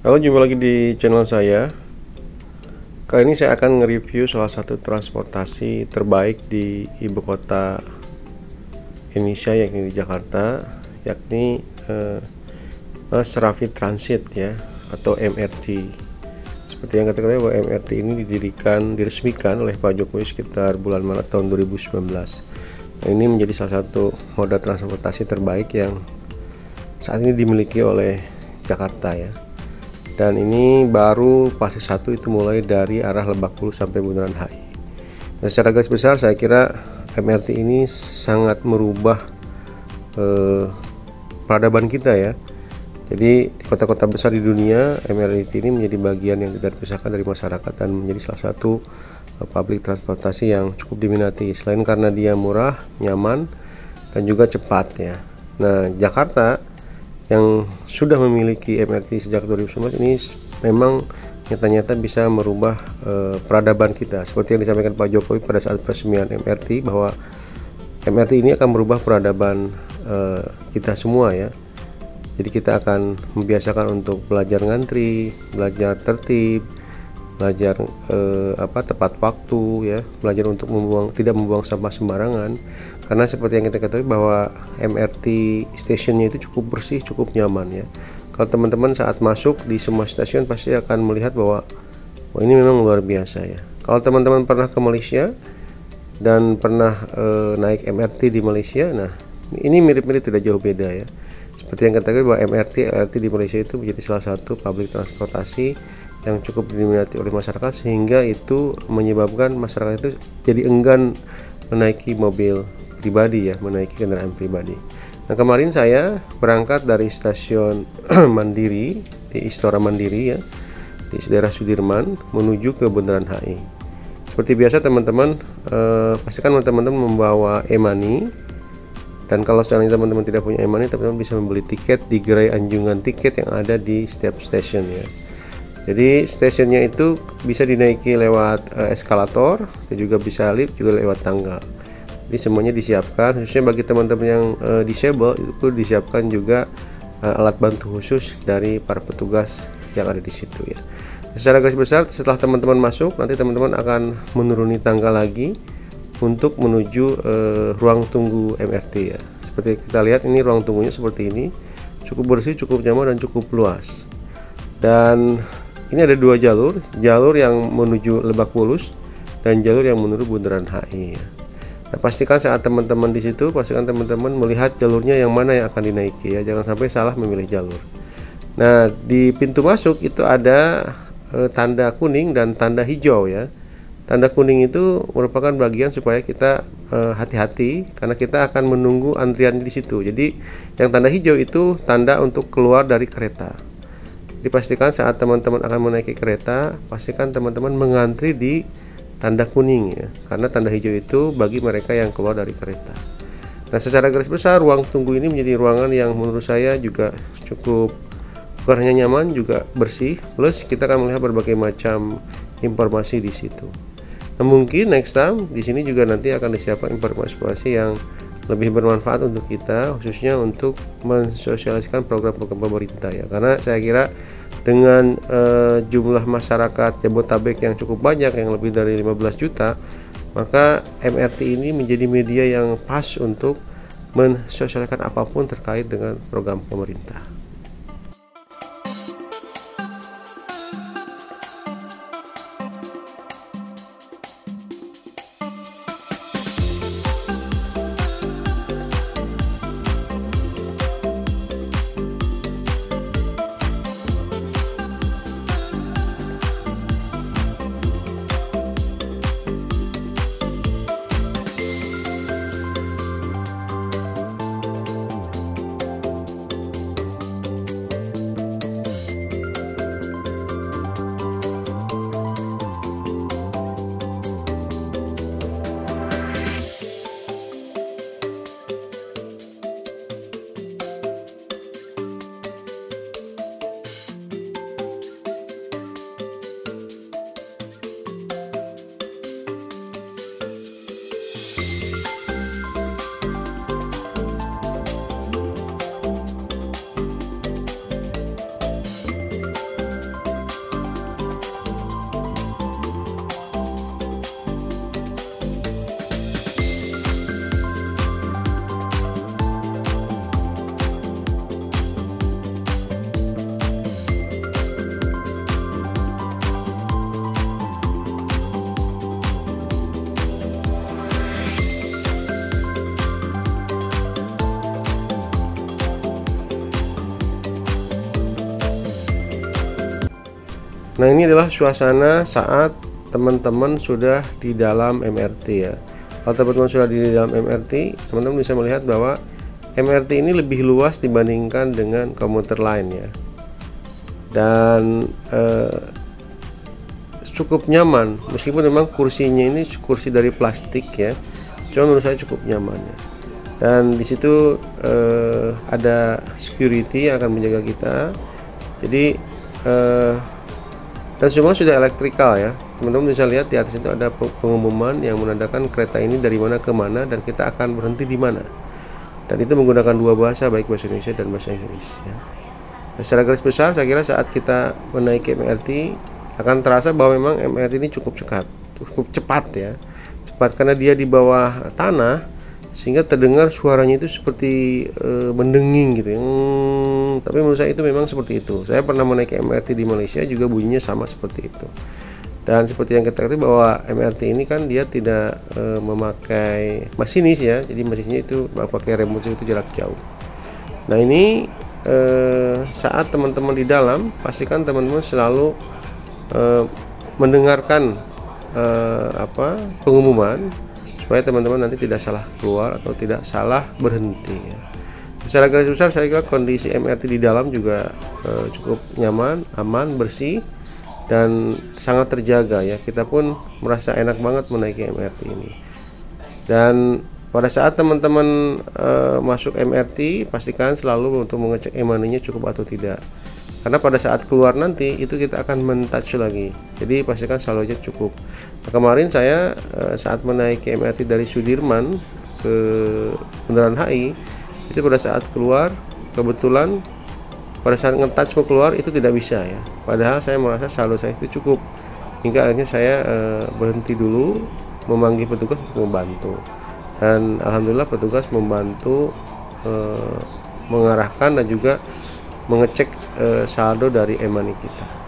Halo, jumpa lagi di channel saya. Kali ini saya akan nge-review salah satu transportasi terbaik di ibu kota Indonesia, yakni di Jakarta, yakni Mass Rapid Transit ya, atau MRT. Seperti yang kita ketahui bahwa MRT ini diresmikan oleh Pak Jokowi sekitar bulan Maret tahun 2019. Nah, ini menjadi salah satu moda transportasi terbaik yang saat ini dimiliki oleh Jakarta ya. Dan ini baru fase 1 itu mulai dari arah Lebak Bulus sampai Bundaran HI. Nah, secara garis besar saya kira MRT ini sangat merubah peradaban kita ya. Jadi di kota-kota besar di dunia, MRT ini menjadi bagian yang tidak terpisahkan dari masyarakat dan menjadi salah satu public transportasi yang cukup diminati. Selain karena dia murah, nyaman, dan juga cepat ya. Nah, Jakarta yang sudah memiliki MRT sejak 2019 ini memang nyata-nyata bisa merubah peradaban kita, seperti yang disampaikan Pak Jokowi pada saat peresmian MRT, bahwa MRT ini akan merubah peradaban kita semua ya. Jadi kita akan membiasakan untuk belajar ngantri, belajar tertib, belajar tepat waktu ya, belajar untuk tidak membuang sampah sembarangan. Karena seperti yang kita ketahui bahwa MRT stationnya itu cukup bersih, cukup nyaman ya. Kalau teman-teman saat masuk di semua stasiun pasti akan melihat bahwa ini memang luar biasa ya. Kalau teman-teman pernah ke Malaysia dan pernah naik MRT di Malaysia, nah ini mirip-mirip, tidak jauh beda ya. Seperti yang kita ketahui bahwa LRT di Malaysia itu menjadi salah satu public transportasi yang cukup diminati oleh masyarakat, sehingga itu menyebabkan masyarakat itu jadi enggan menaiki mobil pribadi ya, menaiki kendaraan pribadi. Nah, kemarin saya berangkat dari stasiun Mandiri di Istora Mandiri ya, di daerah Sudirman menuju ke Bundaran HI. Seperti biasa teman-teman, pastikan teman-teman membawa e-money. Dan kalau seandainya teman-teman tidak punya e-money, teman-teman bisa membeli tiket di gerai anjungan tiket yang ada di setiap stasiun ya. Jadi stasiunnya itu bisa dinaiki lewat eskalator, dan juga bisa lift, juga lewat tangga. Jadi semuanya disiapkan, khususnya bagi teman-teman yang disable itu disiapkan juga alat bantu khusus dari para petugas yang ada di situ ya. Secara garis besar, setelah teman-teman masuk, nanti teman-teman akan menuruni tangga lagi untuk menuju ruang tunggu MRT ya. Seperti kita lihat, ini ruang tunggunya seperti ini, cukup bersih, cukup nyaman, dan cukup luas. Dan ini ada dua jalur yang menuju Lebak Bulus dan jalur yang menuju Bundaran HI ya. Nah, pastikan saat teman-teman di situ, pastikan teman-teman melihat jalurnya yang mana yang akan dinaiki ya, jangan sampai salah memilih jalur. Nah, di pintu masuk itu ada tanda kuning dan tanda hijau ya. Tanda kuning itu merupakan bagian supaya kita hati-hati, karena kita akan menunggu antrian di situ. Jadi yang tanda hijau itu tanda untuk keluar dari kereta. Dipastikan saat teman-teman akan menaiki kereta, pastikan teman-teman mengantri di tanda kuning ya, karena tanda hijau itu bagi mereka yang keluar dari kereta. Nah, secara garis besar ruang tunggu ini menjadi ruangan yang menurut saya juga cukup, bukan hanya nyaman, juga bersih, plus kita akan melihat berbagai macam informasi di situ. Nah, mungkin next time di sini juga nanti akan disiapkan informasi yang lebih bermanfaat untuk kita, khususnya untuk mensosialisasikan program-program pemerintah ya. Karena saya kira dengan jumlah masyarakat Jabodetabek yang cukup banyak, yang lebih dari 15 juta, maka MRT ini menjadi media yang pas untuk mensosialisasikan apapun terkait dengan program pemerintah. Nah, ini adalah suasana saat teman-teman sudah di dalam MRT ya. Kalau teman-teman sudah di dalam MRT, teman-teman bisa melihat bahwa MRT ini lebih luas dibandingkan dengan komuter lain ya. Dan cukup nyaman, meskipun memang kursinya ini kursi dari plastik ya. Cuma menurut saya cukup nyaman ya. Dan di situ ada security yang akan menjaga kita. Jadi dan semua sudah elektrikal ya. Teman-teman bisa lihat di atas itu ada pengumuman yang menandakan kereta ini dari mana ke mana dan kita akan berhenti di mana. Dan itu menggunakan dua bahasa, baik bahasa Indonesia dan bahasa Inggris ya. Nah, secara garis besar saya kira saat kita menaiki MRT akan terasa bahwa memang MRT ini cukup cepat ya. Cepat karena dia di bawah tanah, sehingga terdengar suaranya itu seperti mendenging gitu ya. Tapi menurut saya itu memang seperti itu. Saya pernah menaiki MRT di Malaysia juga bunyinya sama seperti itu. Dan seperti yang kita ketahui bahwa MRT ini kan dia tidak memakai masinis ya. Jadi masinisnya itu pakai remote itu jarak jauh. Nah, ini saat teman-teman di dalam, pastikan teman-teman selalu mendengarkan pengumuman supaya teman-teman nanti tidak salah keluar atau tidak salah berhenti ya. Secara garis besar saya kira kondisi MRT di dalam juga cukup nyaman, aman, bersih dan sangat terjaga ya. Kita pun merasa enak banget menaiki MRT ini. Dan pada saat teman-teman masuk MRT, pastikan selalu untuk mengecek e-money-nya cukup atau tidak. Karena pada saat keluar nanti itu kita akan men-touch lagi. Jadi pastikan selalu aja cukup. Nah, kemarin saya saat menaiki MRT dari Sudirman ke Bundaran HI, itu pada saat keluar kebetulan pada saat nge-touch mau keluar itu tidak bisa ya. Padahal saya merasa saldo saya itu cukup. Hingga akhirnya saya berhenti dulu, memanggil petugas untuk membantu. Dan alhamdulillah petugas membantu mengarahkan dan juga mengecek saldo dari e-money kita.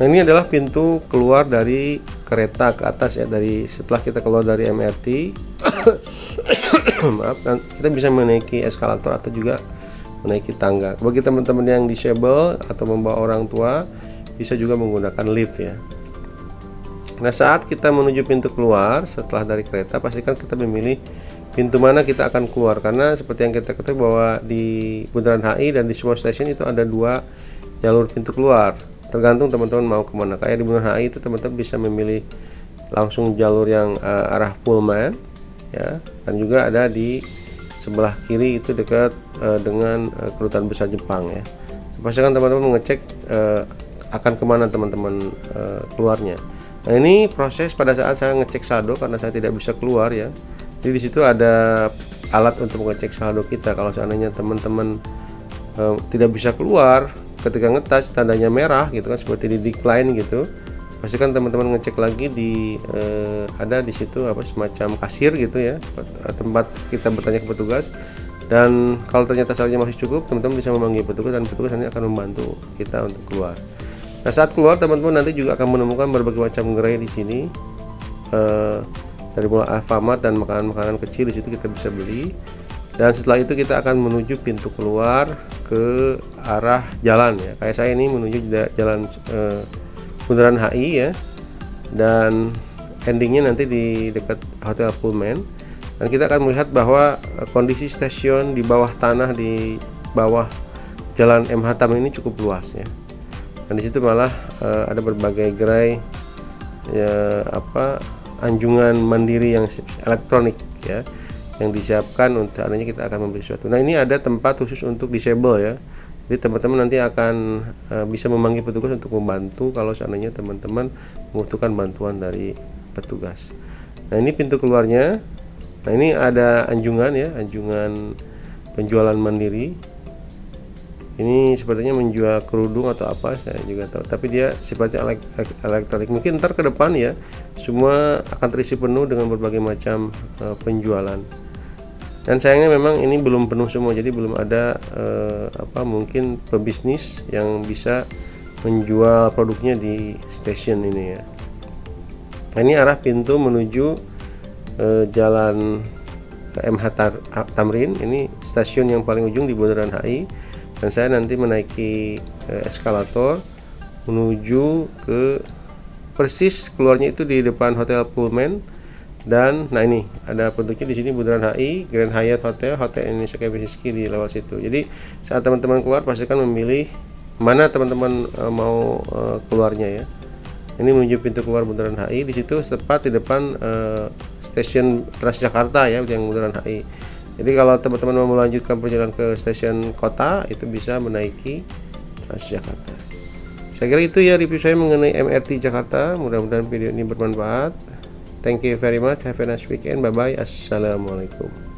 Nah, ini adalah pintu keluar dari kereta ke atas ya, dari setelah kita keluar dari MRT maaf, dan kita bisa menaiki eskalator atau juga menaiki tangga. Bagi teman-teman yang disable atau membawa orang tua, bisa juga menggunakan lift ya. Nah, saat kita menuju pintu keluar setelah dari kereta, pastikan kita memilih pintu mana kita akan keluar, karena seperti yang kita ketahui bahwa di Bundaran HI dan di semua stasiun itu ada 2 jalur pintu keluar, tergantung teman-teman mau kemana. Kayak di Bundaran HI itu teman-teman bisa memilih langsung jalur yang arah Pullman ya, dan juga ada di sebelah kiri itu dekat dengan Kedutaan Besar Jepang ya. Pastikan teman-teman mengecek akan kemana teman-teman keluarnya. Nah, ini proses pada saat saya ngecek saldo, karena saya tidak bisa keluar ya. Jadi di situ ada alat untuk mengecek saldo kita. Kalau seandainya teman-teman tidak bisa keluar, ketika ngetas tandanya merah gitu kan, seperti di decline gitu, pastikan teman-teman ngecek lagi di ada di situ apa semacam kasir gitu ya, tempat kita bertanya ke petugas. Dan kalau ternyata saldonya masih cukup, teman-teman bisa memanggil petugas dan petugas nanti akan membantu kita untuk keluar. Nah, saat keluar teman-teman nanti juga akan menemukan berbagai macam gerai di sini, dari mulai Alfamart dan makanan-makanan kecil di situ kita bisa beli. Dan setelah itu kita akan menuju pintu keluar ke arah jalan ya. Kayak saya ini menuju jalan Bundaran HI ya, dan endingnya nanti di dekat Hotel Pullman. Dan kita akan melihat bahwa kondisi stasiun di bawah tanah, di bawah jalan MH Tamrin ini cukup luas ya. Dan di situ malah ada berbagai gerai ya, anjungan mandiri yang elektronik ya, yang disiapkan untuk adanya kita akan membeli sesuatu. Nah, ini ada tempat khusus untuk disable ya. Jadi teman-teman nanti akan bisa memanggil petugas untuk membantu kalau seandainya teman-teman membutuhkan bantuan dari petugas. Nah, ini pintu keluarnya. Nah, ini ada anjungan ya, anjungan penjualan mandiri. Ini sepertinya menjual kerudung atau apa, saya juga tahu, tapi dia sifatnya elektronik. Mungkin ntar ke depan ya semua akan terisi penuh dengan berbagai macam penjualan. Dan sayangnya memang ini belum penuh semua, jadi belum ada mungkin pebisnis yang bisa menjual produknya di stasiun ini ya. Nah, ini arah pintu menuju jalan MH Tamrin. Ini stasiun yang paling ujung di Bundaran HI. Dan saya nanti menaiki eskalator menuju ke persis keluarnya itu di depan Hotel Pullman. Dan nah, ini ada bentuknya di sini Bundaran HI, Grand Hyatt Hotel, Hotel Indonesia Kempinski di lewat situ. Jadi saat teman-teman keluar pastikan memilih mana teman-teman mau keluarnya ya. Ini menuju pintu keluar Bundaran HI, di situ tepat di depan stasiun Transjakarta ya, yang Bundaran HI. Jadi kalau teman-teman mau melanjutkan perjalanan ke stasiun kota, itu bisa menaiki Transjakarta. Saya kira itu ya review saya mengenai MRT Jakarta. Mudah-mudahan video ini bermanfaat. Thank you very much. Have a nice weekend. Bye bye. Assalamualaikum.